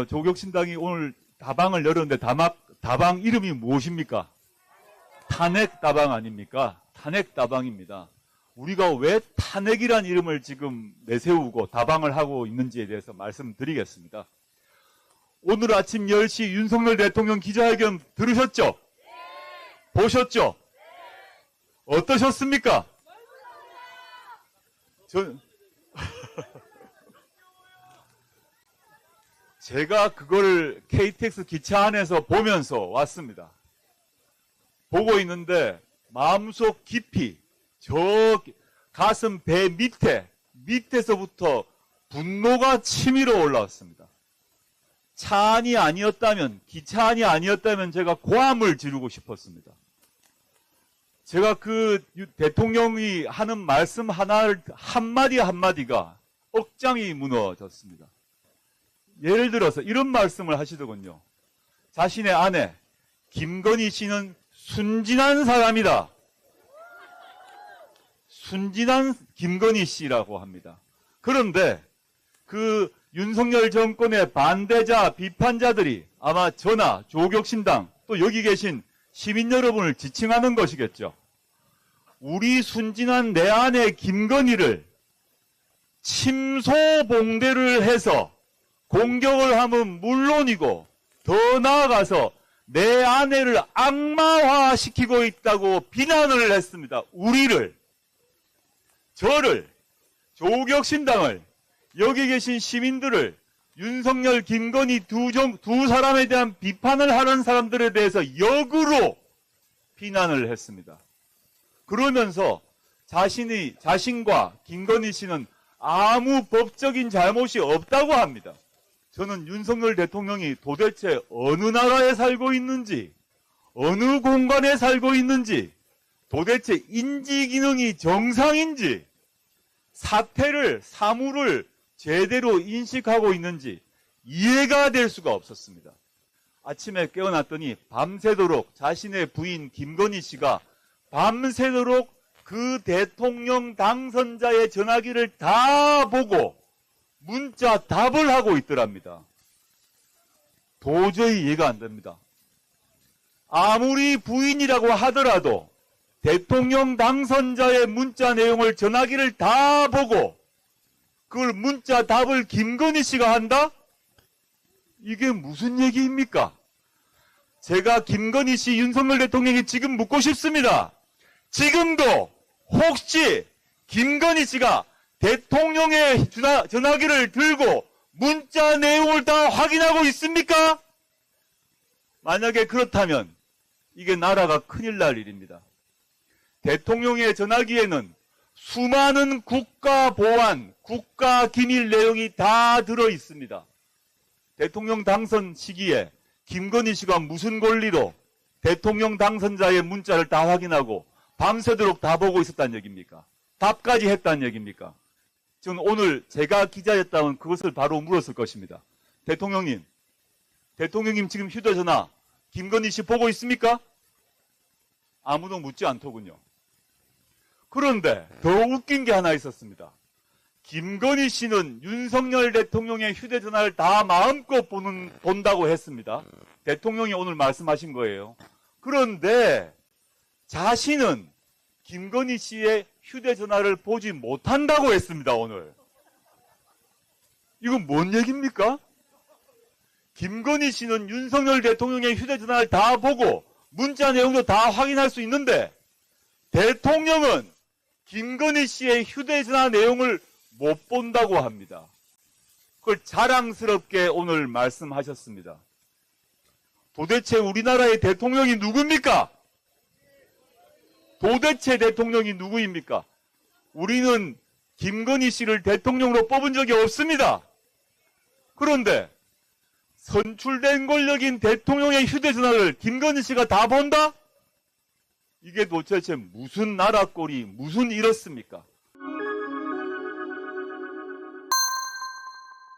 조국신당이 오늘 다방을 열었는데 다방 이름이 무엇입니까? 탄핵다방 아닙니까? 탄핵다방입니다. 우리가 왜 탄핵이란 이름을 지금 내세우고 다방을 하고 있는지에 대해서 말씀드리겠습니다. 오늘 아침 10시 윤석열 대통령 기자회견 들으셨죠? 보셨죠? 어떠셨습니까? 제가 그걸 KTX 기차 안에서 보면서 왔습니다. 보고 있는데 마음속 깊이 저 가슴 배 밑에서부터 분노가 치밀어 올라왔습니다. 차 안이 아니었다면, 기차 안이 아니었다면 제가 고함을 지르고 싶었습니다. 제가 그 대통령이 하는 말씀 한마디 한마디가 억장이 무너졌습니다. 예를 들어서 이런 말씀을 하시더군요. 자신의 아내 김건희 씨는 순진한 사람이다. 순진한 김건희 씨라고 합니다. 그런데 그 윤석열 정권의 반대자, 비판자들이 아마 저나 조국신당 또 여기 계신 시민 여러분을 지칭하는 것이겠죠. 우리 순진한 내 아내 김건희를 침소봉대를 해서 공격을 하면 물론이고 더 나아가서 내 아내를 악마화시키고 있다고 비난을 했습니다. 우리를, 저를, 조국신당을, 여기 계신 시민들을, 윤석열, 김건희 두 사람에 대한 비판을 하는 사람들에 대해서 역으로 비난을 했습니다. 그러면서 자신과 김건희 씨는 아무 법적인 잘못이 없다고 합니다. 저는 윤석열 대통령이 도대체 어느 나라에 살고 있는지, 어느 공간에 살고 있는지, 도대체 인지기능이 정상인지, 사물을 제대로 인식하고 있는지 이해가 될 수가 없었습니다. 아침에 깨어났더니 밤새도록 자신의 부인 김건희 씨가 밤새도록 그 대통령 당선자의 전화기를 다 보고 문자 답을 하고 있더랍니다. 도저히 이해가 안 됩니다. 아무리 부인이라고 하더라도 대통령 당선자의 문자 내용을 전화기를 다 보고 그걸 문자 답을 김건희 씨가 한다? 이게 무슨 얘기입니까? 제가 김건희 씨, 윤석열 대통령이 지금 묻고 싶습니다. 지금도 혹시 김건희 씨가 대통령의 전화기를 들고 문자 내용을 다 확인하고 있습니까? 만약에 그렇다면 이게 나라가 큰일 날 일입니다. 대통령의 전화기에는 수많은 국가 보안, 국가 기밀 내용이 다 들어 있습니다. 대통령 당선 시기에 김건희 씨가 무슨 권리로 대통령 당선자의 문자를 다 확인하고 밤새도록 다 보고 있었다는 얘기입니까? 답까지 했다는 얘기입니까? 저는 오늘 제가 기자였다면 그것을 바로 물었을 것입니다. 대통령님 지금 휴대전화 김건희 씨 보고 있습니까? 아무도 묻지 않더군요. 그런데 더 웃긴 게 하나 있었습니다. 김건희 씨는 윤석열 대통령의 휴대전화를 다 마음껏 본다고 했습니다. 대통령이 오늘 말씀하신 거예요. 그런데 자신은 김건희 씨의 휴대전화를 보지 못한다고 했습니다, 오늘. 이건 뭔 얘기입니까? 김건희 씨는 윤석열 대통령의 휴대전화를 다 보고 문자 내용도 다 확인할 수 있는데 대통령은 김건희 씨의 휴대전화 내용을 못 본다고 합니다. 그걸 자랑스럽게 오늘 말씀하셨습니다. 도대체 우리나라의 대통령이 누굽니까? 도대체 대통령이 누구입니까? 우리는 김건희 씨를 대통령으로 뽑은 적이 없습니다. 그런데 선출된 권력인 대통령의 휴대전화를 김건희 씨가 다 본다? 이게 도대체 무슨 나라 꼴이 무슨 이렇습니까?